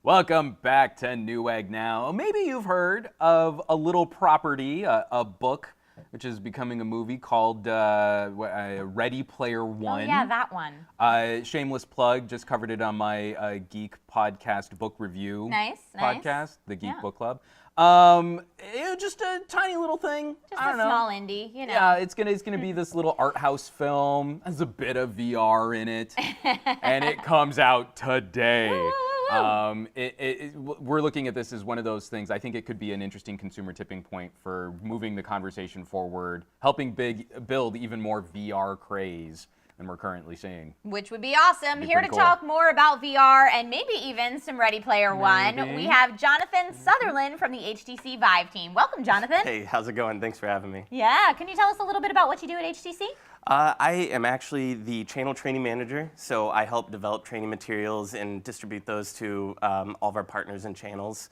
Welcome back to Newegg Now. Maybe you've heard of a little property, a book, which is becoming a movie called Ready Player One. Oh yeah, that one. Shameless plug, just covered it on my Geek Podcast book review podcast, the Geek Book Club. Just a tiny little thing. Just a small indie, you know. Yeah, it's gonna be this little art house film. Has a bit of VR in it, and it comes out today. We're looking at this as one of those things. I think it could be an interesting consumer tipping point for moving the conversation forward, helping build even more VR craze than we're currently seeing. Which would be awesome. Here to talk more about VR and maybe even some Ready Player One, we have Jonathan Sutherland from the HTC Vive team. Welcome, Jonathan. Hey, how's it going? Thanks for having me. Yeah, can you tell us a little bit about what you do at HTC? I am actually the channel training manager, so I help develop training materials and distribute those to all of our partners and channels.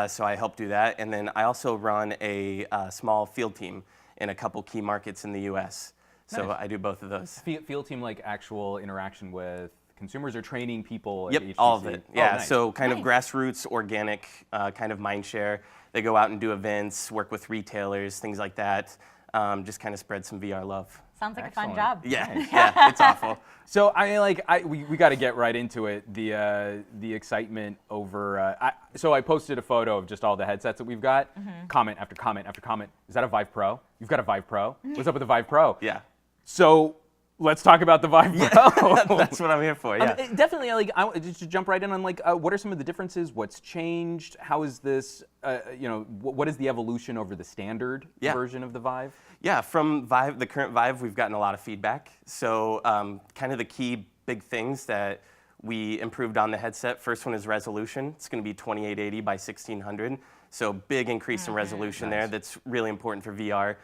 So I help do that, and then I also run a small field team in a couple key markets in the U.S. So I do both of those. Field team, like actual interaction with consumers or training people at HTC? Yep, all of it. Yeah, nice. So kind of grassroots, organic, kind of mind share. They go out and do events, work with retailers, things like that. Just kind of spread some VR love. Sounds like a fun job. Yeah, yeah, it's awful. So we got to get right into it. The excitement over. So I posted a photo of just all the headsets that we've got. Comment after comment after comment. Is that a Vive Pro? You've got a Vive Pro. What's up with the Vive Pro? Yeah. So let's talk about the Vive Pro. That's what I'm here for. Yeah. Definitely. Just to jump right in on what are some of the differences? What's changed? How is this? What is the evolution over the standard version of the Vive? Yeah, from Vive, the current Vive, we've gotten a lot of feedback. So kind of the key big things that we improved on the headset. First one is resolution. It's going to be 2880 by 1600. So big increase in resolution there. That's really important for VR.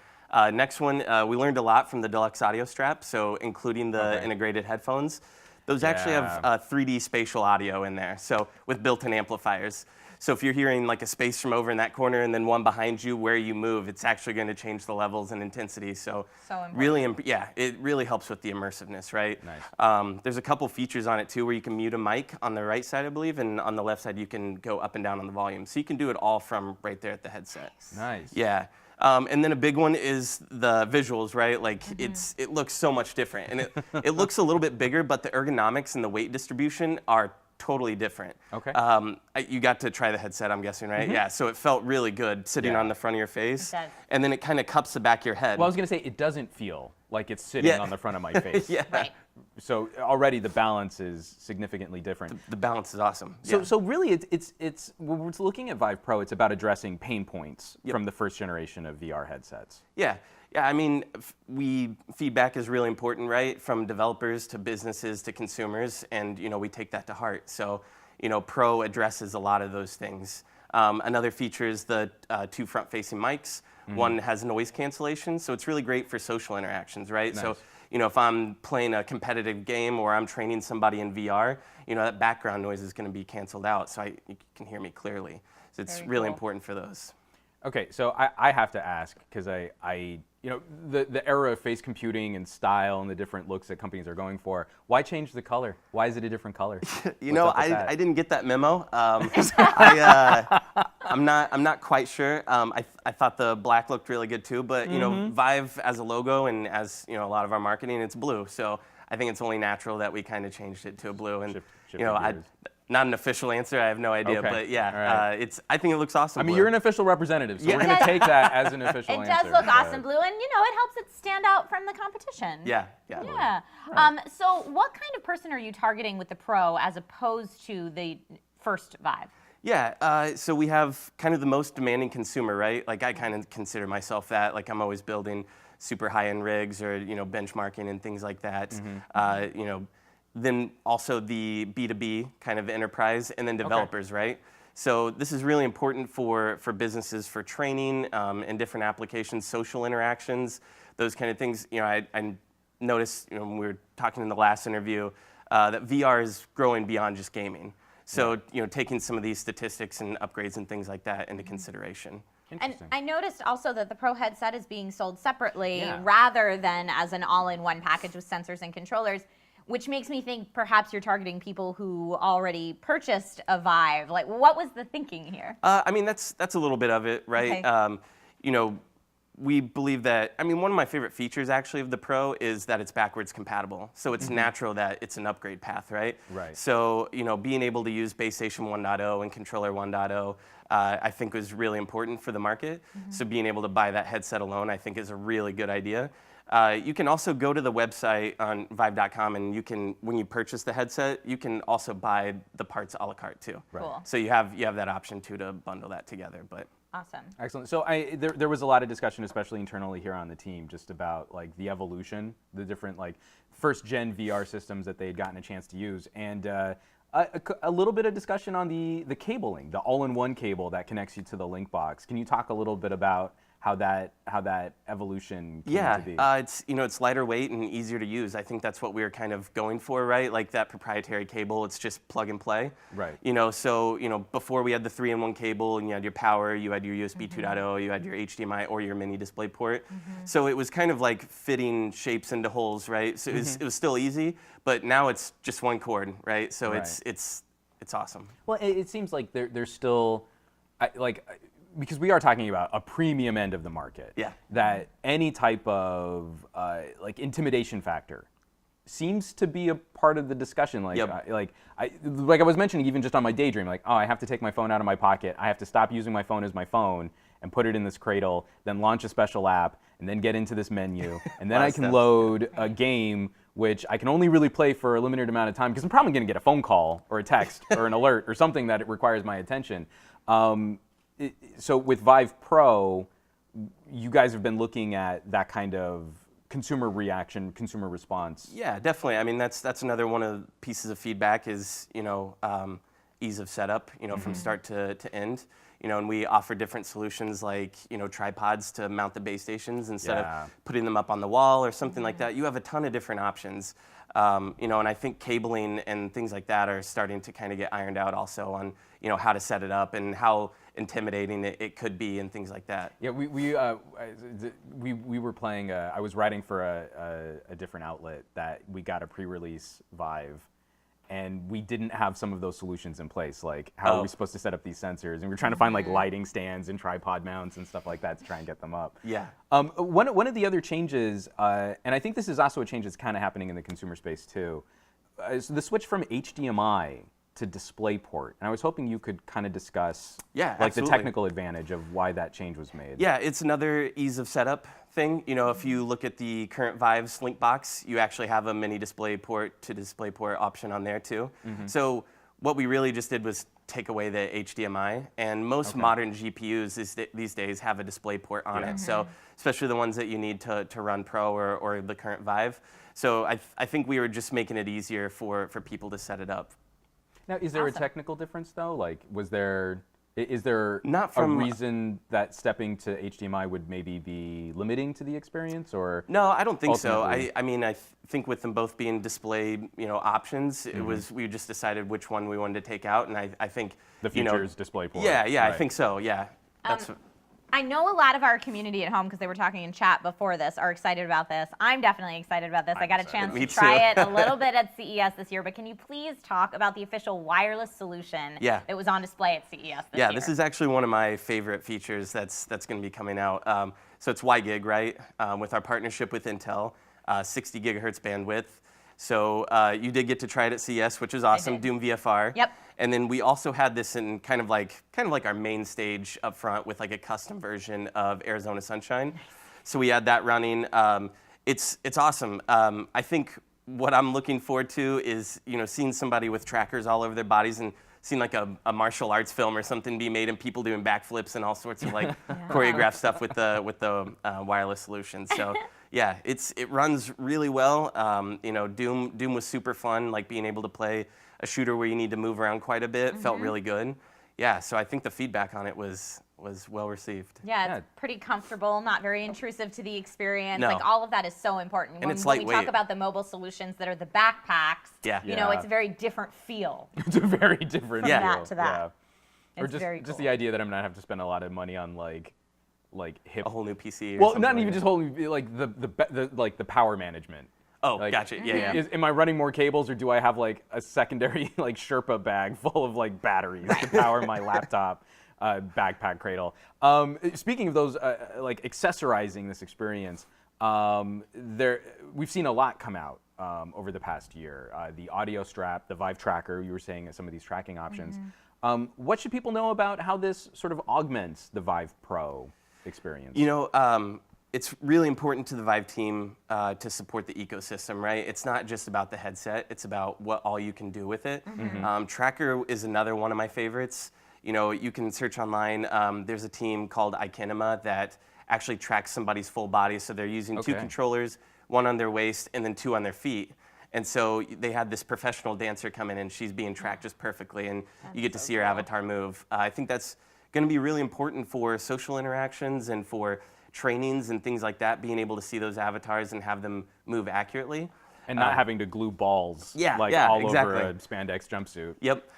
Next one, we learned a lot from the Deluxe Audio Strap. So including the integrated headphones. Those actually have 3D spatial audio in there. So with built-in amplifiers. So if you're hearing like a space from over in that corner and then one behind you, where you move, it's actually going to change the levels and intensity. So really, it really helps with the immersiveness, right? Nice. There's a couple features on it too, where you can mute a mic on the right side, I believe, and on the left side you can go up and down on the volume. So you can do it all from right there at the headset. Nice. Yeah. And then a big one is the visuals, right? Like it looks so much different, and it looks a little bit bigger, but the ergonomics and the weight distribution are totally different. Okay. You got to try the headset, I'm guessing, right? Yeah, so it felt really good sitting on the front of your face. It does. And then it kind of cups the back of your head. Well, I was going to say, it doesn't feel like it's sitting on the front of my face. Right. So already the balance is significantly different. The balance is awesome. So really, it's when we're looking at Vive Pro, it's about addressing pain points from the first generation of VR headsets. Yeah. Yeah, I mean, feedback is really important, right? From developers to businesses to consumers, and we take that to heart. So, Pro addresses a lot of those things. Another feature is the two front-facing mics. One has noise cancellation, so it's really great for social interactions, right? Nice. So, if I'm playing a competitive game or I'm training somebody in VR, that background noise is going to be canceled out, so you can hear me clearly. So it's really important for those. Okay, so I have to ask, because the era of face computing and style and the different looks that companies are going for, why change the color? Why is it a different color? I didn't get that memo. I'm not quite sure. I thought the black looked really good too, but Vive as a logo and as a lot of our marketing, it's blue. So I think it's only natural that we kind of changed it to a blue. And not an official answer. I have no idea, but yeah, I think it looks awesome. I mean, you're an official representative, so we're going to take that as an official answer. It does look awesome blue, and it helps it stand out from the competition. Yeah. Right. So what kind of person are you targeting with the Pro as opposed to the first Vive? Yeah, so we have kind of the most demanding consumer, right? Like I kind of consider myself that. Like I'm always building super high-end rigs or benchmarking and things like that. Then also the B2B kind of enterprise, and then developers, right? So this is really important for businesses, for training and different applications, social interactions, those kind of things. I noticed when we were talking in the last interview that VR is growing beyond just gaming. So taking some of these statistics and upgrades and things like that into consideration. And I noticed also that the Pro headset is being sold separately rather than as an all-in-one package with sensors and controllers. which makes me think perhaps you're targeting people who already purchased a Vive. Like, what was the thinking here? I mean, that's a little bit of it, right? Okay. You know, we believe that, I mean, one of my favorite features actually of the Pro is that it's backwards compatible. So it's natural that it's an upgrade path, right? Right. So, you know, being able to use base station 1.0 and controller 1.0, I think was really important for the market. So being able to buy that headset alone, I think is a really good idea. You can also go to the website on Vive.com, and you can, when you purchase the headset, you can also buy the parts a la carte too. Right. Cool. So you have that option too to bundle that together. But Awesome. Excellent. So there was a lot of discussion, especially internally here on the team, just about like the evolution, the different like first gen VR systems that they had gotten a chance to use, and a little bit of discussion on the cabling, the all-in-one cable that connects you to the link box. Can you talk a little bit about how that evolution came to be? It's, you know, it's lighter weight and easier to use. I think that's what we were kind of going for, right? Like that proprietary cable, it's just plug and play. Right. You know, so, you know, before we had the 3-in-1 cable, and you had your power, you had your USB 2.0, you had your HDMI or your mini display port. So it was kind of like fitting shapes into holes, right? So it was still easy, but now it's just one cord, right? So Right. it's awesome. Well, it seems like there's still, because we are talking about a premium end of the market. Yeah. That any type of like intimidation factor seems to be a part of the discussion. Like, Yep. like I was mentioning, even just on my daydream, like, oh, I have to take my phone out of my pocket. I have to stop using my phone as my phone and put it in this cradle, then launch a special app, and then get into this menu, and then I can steps. load a game which I can only really play for a limited amount of time because I'm probably going to get a phone call or a text or an alert or something that it requires my attention. So with Vive Pro, you guys have been looking at that kind of consumer reaction, consumer response. Yeah, definitely. I mean, that's another one of the pieces of feedback is, you know, ease of setup, you know, from start to end. You know, and we offer different solutions like, you know, tripods to mount the base stations instead of putting them up on the wall or something like that. You have a ton of different options. You know, and I think cabling and things like that are starting to kind of get ironed out also on, you know, how to set it up and how intimidating it could be and things like that. Yeah, we were playing. I was writing for a different outlet that we got a pre-release Vive, and we didn't have some of those solutions in place. Like, how are we supposed to set up these sensors? And we were trying to find like lighting stands and tripod mounts and stuff like that to try and get them up. Yeah. One of the other changes, and I think this is also a change that's kind of happening in the consumer space too, is the switch from HDMI to DisplayPort. And I was hoping you could kind of discuss like absolutely. the technical advantage of why that change was made. Yeah, it's another ease of setup thing. You know, if you look at the current Vive's link box, you actually have a mini DisplayPort to DisplayPort option on there too. So what we really just did was take away the HDMI, and most modern GPUs these days have a DisplayPort on it. So especially the ones that you need to run Pro or the current Vive. So I think we were just making it easier for people to set it up. Now, is there a technical difference though? Like, is there a reason that stepping to HDMI would maybe be limiting to the experience, or? No, I don't think so. ultimately- I mean, I think with them both being display, you know, options, it was, we just decided which one we wanted to take out, and I think The you know, features DisplayPort. Yeah, I right. think so. Yeah, that's. I know a lot of our community at home, because they were talking in chat before this, are excited about this. I'm definitely excited about this. I got a chance Me to try too. it a little bit at CES this year, but can you please talk about the official wireless solution that was on display at CES this year? This is actually one of my favorite features that's going to be coming out. So it's WiGig, right? With our partnership with Intel, 60 gigahertz bandwidth. So you did get to try it at CES, which is awesome. Doom VFR. Yep. And then we also had this in kind of like our main stage up front with like a custom version of Arizona Sunshine. So we had that running. It's awesome. I think what I'm looking forward to is, you know, seeing somebody with trackers all over their bodies and seeing like a martial arts film or something be made and people doing backflips and all sorts of like choreographed stuff with the wireless solution. So yeah, it runs really well. You know, Doom was super fun, like being able to play a shooter where you need to move around quite a bit. Felt really good. Yeah, so I think the feedback on it was well received. Yeah, it's pretty comfortable, not very intrusive to the experience. No. Like, all of that is so important. And When, it's when we talk lightweight. about the mobile solutions that are the backpacks, you know, Yeah. it's a very different feel. It's a very different From feel. that to that. Or It's just very just cool. the idea that I'm not have to spend a lot of money on like hip. A whole new PC. Or Well, something not like even that. just whole like the power management. Oh, Like, gotcha. Yeah, yeah. Am I running more cables, or do I have like a secondary like Sherpa bag full of like batteries to power my laptop backpack cradle? Speaking of those, like accessorizing this experience, we've seen a lot come out over the past year. The audio strap, the Vive tracker. You were saying some of these tracking options. What should people know about how this sort of augments the Vive Pro experience? You know, it's really important to the Vive team to support the ecosystem, right? It's not just about the headset, it's about what all you can do with it. Tracker is another one of my favorites. You know, you can search online. There's a team called Ikinema that actually tracks somebody's full body. So they're using two controllers, one on their waist and then two on their feet. And so they had this professional dancer come in and she's being tracked just perfectly, and you get to see her avatar move. I think that's going to be really important for social interactions and for trainings and things like that, being able to see those avatars and have them move accurately. And not having to glue balls all over a spandex jumpsuit. Yep.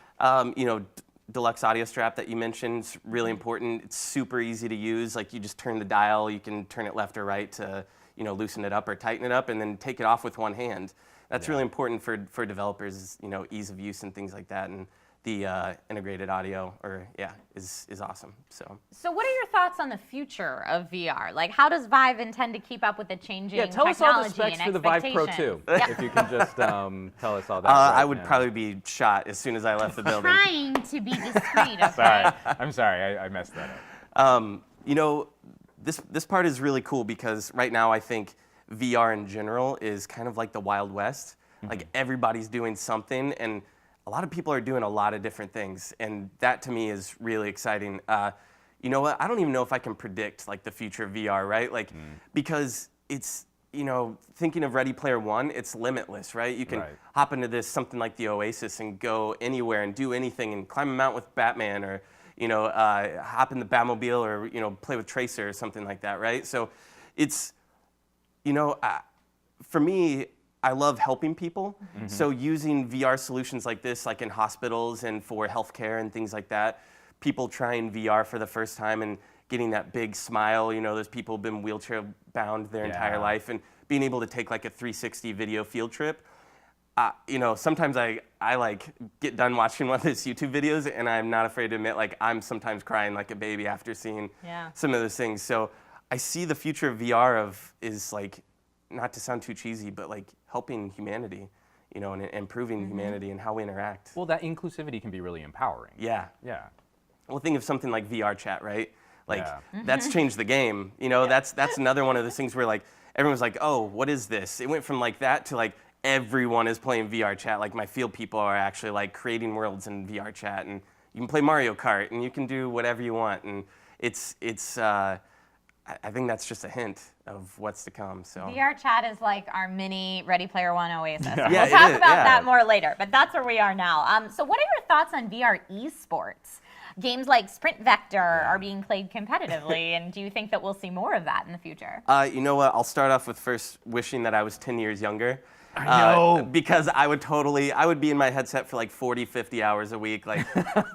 You know, deluxe audio strap that you mentioned is really important. It's super easy to use. Like, you just turn the dial, you can turn it left or right to, you know, loosen it up or tighten it up, and then take it off with one hand. That's really important for developers, you know, ease of use and things like that. And the integrated audio, is awesome. So what are your thoughts on the future of VR? Like, how does Vive intend to keep up with the changing tell us all the specs for the Vive Pro 2. If you can just tell us all that. I would probably be shot as soon as I left the building. Trying to be discreet, okay? Sorry, I'm sorry, I messed that up. You know, this part is really cool because right now I think VR in general is kind of like the Wild West. Like, everybody's doing something, and a lot of people are doing a lot of different things, and that to me is really exciting. You know what? I don't even know if I can predict like the future of VR, right? Like, because it's, you know, thinking of Ready Player One, it's limitless, right? You can hop into this something like the Oasis and go anywhere and do anything and climb a mountain with Batman, or, you know, hop in the Batmobile, or, you know, play with Tracer or something like that, right? So it's, you know, for me, I love helping people. So using VR solutions like this, like in hospitals and for healthcare and things like that, people trying VR for the first time and getting that big smile. You know, those people have been wheelchair bound their entire life, and being able to take like a 360 video field trip. You know, sometimes I like get done watching one of those YouTube videos, and I'm not afraid to admit, like, I'm sometimes crying like a baby after seeing some of those things. So I see the future of VR is like, not to sound too cheesy, but like helping humanity, you know, and improving humanity and how we interact. Well, that inclusivity can be really empowering. Yeah. Yeah. Well, think of something like VR chat, right? Like, that's changed the game. You know, that's another one of those things where like everyone's like, oh, what is this? It went from like that to like everyone is playing VR chat. Like, my field people are actually like creating worlds in VR chat, and you can play Mario Kart, and you can do whatever you want, and it's I think that's just a hint of what's to come. So VR chat is like our mini Ready Player One Oasis. Yeah, we'll talk about that more later, but that's where we are now. So what are your thoughts on VR esports? Games like Sprint Vector are being played competitively, and do you think that we'll see more of that in the future? You know what? I'll start off with first wishing that I was 10 years younger. I know. Because I would be in my headset for like 40, 50 hours a week, like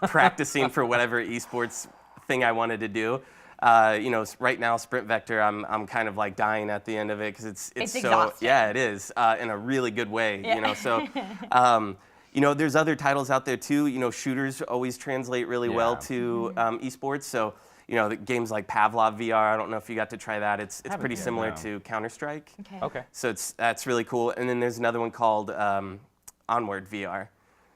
practicing for whatever esports thing I wanted to do. You know, right now, Sprint Vector, I'm kind of like dying at the end of it because it's so exhausting. Yeah, it is in a really good way. You know, so you know, there's other titles out there too. You know, shooters always translate really well to esports. So, you know, the games like Pavlov VR. I don't know if you got to try that. It's pretty similar to Counter-Strike. Okay. So that's really cool. And then there's another one called Onward VR.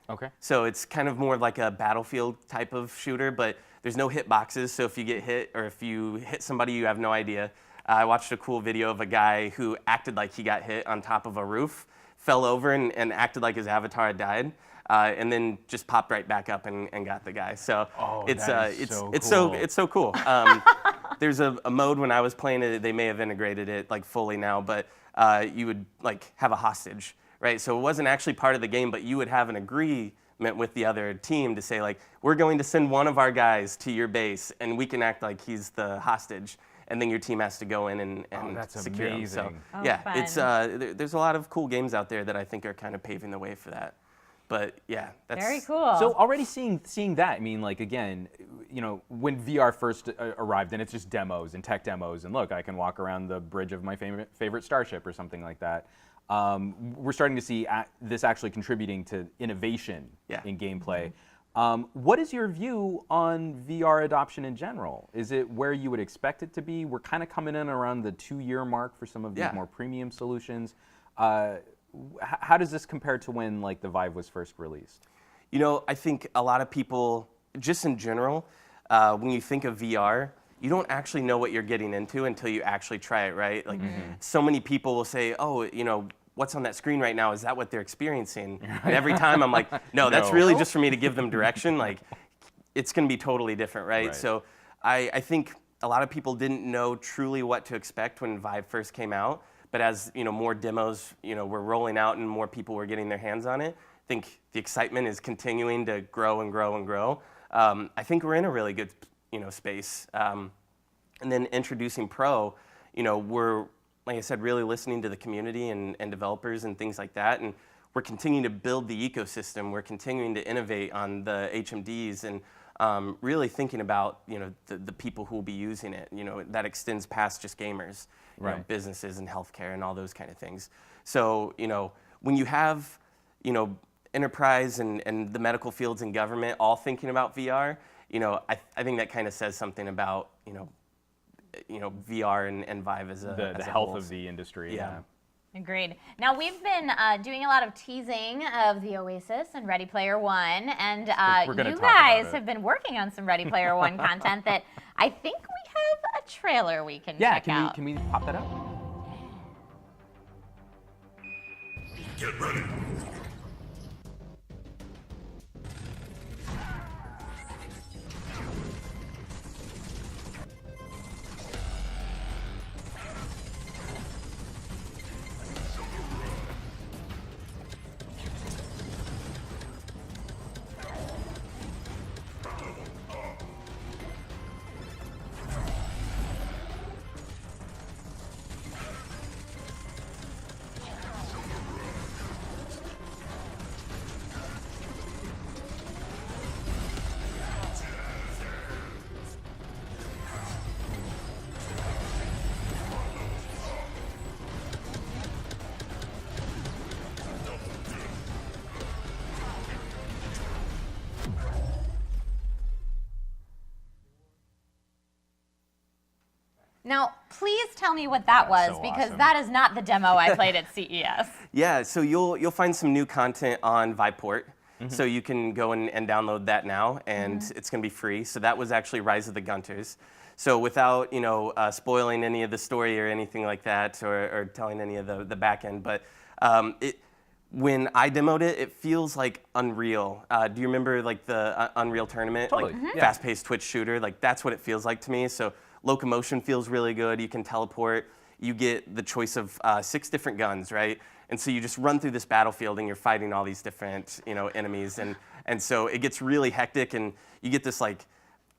Okay. So it's kind of more like a Battlefield type of shooter, but there's no hitboxes, so if you get hit or if you hit somebody, you have no idea. I watched a cool video of a guy who acted like he got hit on top of a roof, fell over and acted like his avatar had died, and then just popped right back up and got the guy. So it's so cool. There's a mode when I was playing it, they may have integrated it like fully now, but you would like have a hostage, right? So it wasn't actually part of the game, but you would have an agreement with the other team to say, like, we're going to send one of our guys to your base, and we can act like he's the hostage, and then your team has to go in and secure him. So it's there's a lot of cool games out there that I think are kind of paving the way for that. But yeah, that's very cool. So already seeing that, I mean, like, again, you know, when VR first arrived, and it's just demos and tech demos, and look, I can walk around the bridge of my favorite starship or something like that. we're starting to see this actually contributing to innovation Yeah. in gameplay. What is your view on VR adoption in general? Is it where you would expect it to be? We're kind of coming in around the 2-year mark for some of these Yeah. more premium solutions. How does this compare to when like the Vive was first released? You know, I think a lot of people, just in general, when you think of VR, you don't actually know what you're getting into until you actually try it, right? Like, so many people will say, oh, you know, what's on that screen right now? Is that what they're experiencing? And every time I'm like, no, that's No. really just for me to give them direction. Like, it's going to be totally different, right? Right. So I think a lot of people didn't know truly what to expect when Vive first came out. But as you know, more demos were rolling out and more people were getting their hands on it, I think the excitement is continuing to grow and grow and grow. I think we're in a really good space. And then introducing Pro, we're, like I said, really listening to the community and developers and things like that. And we're continuing to build the ecosystem. We're continuing to innovate on the HMDs and really thinking about the people who will be using it. That extends past just gamers, Right. businesses and healthcare and all those kind of things. So when you have enterprise and the medical fields and government all thinking about VR, I think that kind of says something about VR and Vive as a The as a health whole. of the industry. Yeah. Agreed. Now, we've been doing a lot of teasing of the Oasis and Ready Player One, and We're gonna you talk about guys it. have been working on some Ready Player One content that I think we have a trailer we can Yeah, check out. can we pop that up? Get ready. Now, please tell me what that was, so because awesome. that is not the demo I played at E CES. Yeah, so you'll find some new content on Viveport. So you can go and download that now, and it's going to be free. So that was actually Rise of the Gunters. So without spoiling any of the story or anything like that, or telling any of the back end, but when I demoed it, it feels like Unreal. Do you remember like the Unreal Tournament? Totally. Like fast-paced Twitch shooter. Like that's what it feels like to me. So locomotion feels really good. You can teleport. You get the choice of 6 different guns, right? And so you just run through this battlefield and you're fighting all these different enemies. And so it gets really hectic and you get this like,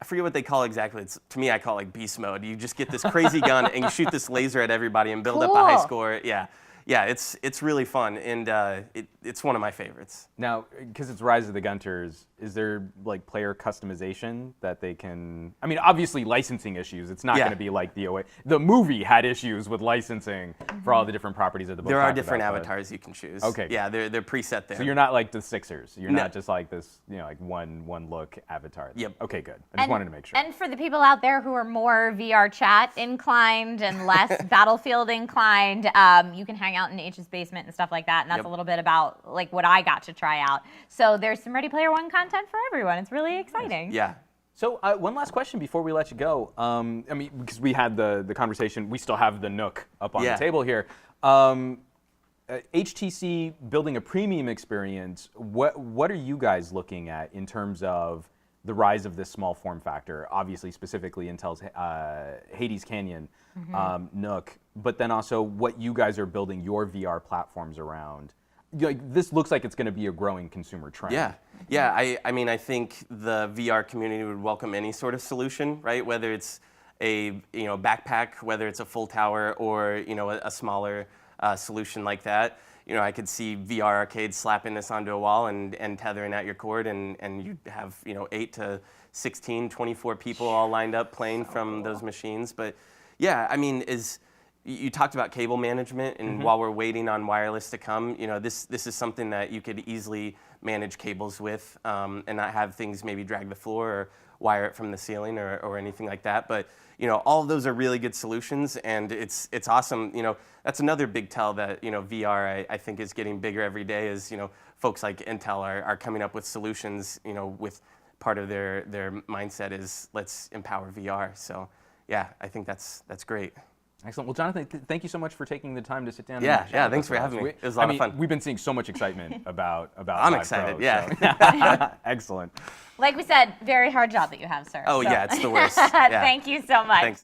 I forget what they call it exactly. To me, I call it like beast mode. You just get this crazy gun and you shoot this laser at everybody and build up a high Cool. score. Yeah, it's really fun and it's one of my favorites. Now, because it's Rise of the Gunters, is there like player customization that they can? I mean, obviously licensing issues. It's not Yeah. going to be like the movie had issues with licensing for all the different properties of the book. There are talked different about, but- avatars you can choose. Okay. Yeah, they're preset there. So you're not like the Sixers. You're No. not just like this, like one look avatar. Yep. Okay, good. I just wanted to make sure. And for the people out there who are more VR chat inclined and less Battlefield inclined, you can hang out in H's basement and stuff like that. And that's Yep. a little bit about like what I got to try out. So there's some Ready Player One content for everyone. It's really exciting. Yeah. So one last question before we let you go. I mean, because we had the conversation, we still have the Nook up on Yeah. the table here. HTC building a premium experience. What are you guys looking at in terms of the rise of this small form factor? Obviously, specifically Intel's Hades Canyon Nook, but then also what you guys are building your VR platforms around. Like this looks like it's going to be a growing consumer trend. Yeah. I mean, I think the VR community would welcome any sort of solution, right? Whether it's a backpack, whether it's a full tower, or a smaller solution like that. I could see VR arcades slapping this onto a wall and tethering at your cord, and you'd have 8 to 16, 24 people all lined up playing from those machines. But yeah, I mean, you talked about cable management, and while we're waiting on wireless to come, this is something that you could easily manage cables with, and not have things maybe drag the floor or wire it from the ceiling or anything like that. But all of those are really good solutions, and it's awesome. That's another big tell that VR I think is getting bigger every day. Is folks like Intel are coming up with solutions. With part of their mindset is let's empower VR. So yeah, I think that's great. Excellent. Well, Jonathan, thank you so much for taking the time to sit down. Yeah, and chat with thanks us for about having me. this. It was a lot of fun. We've been seeing so much excitement about I'm Vive excited, Pro, yeah. so- Excellent. Like we said, very hard job that you have, sir. Oh So- yeah, it's the worst. Yeah. Thank you so much. Thanks.